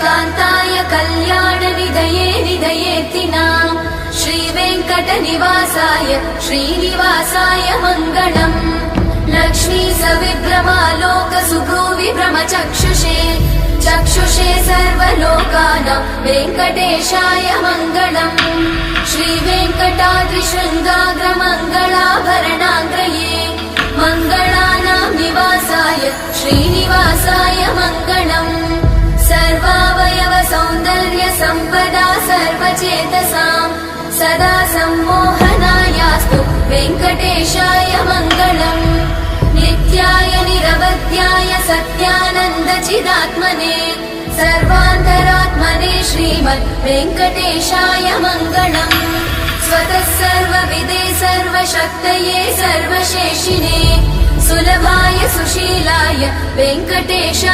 कान्ताय कल्याणनिधये निधयेत्तिनाम् श्रीवेङ्कटनिवासाय श्रीनिवासाय मङ्गलम् लक्ष्मी सविभ्रमालोकसुभ्रूविभ्रमचक्षुषे चक्षुषे सर्वलोकानां वेङ्कटेशाय मङ्गलम् श्रीवेङ्कटाद्रिशृङ्गाग्रमङ्गलाभरणाग्रये मङ्गलानां निवासाय श्रीनिवासाय मङ्गलम् सर्वावयव सौन्दर्य सम्पदा सर्वचेतसां सदा सम्मोहनायास्तु वेङ्कटेशाय मङ्गलम् नित्याय निरवध्याय सत्यानन्दचिदात्मने सर्वान्तरात्मने श्रीमद् वेङ्कटेशाय मङ्गलम् स्वतः सर्वविदे सर्वशक्तये सर्वशेषिणे सुलभाय सुशीलाय वेङ्कटेशाय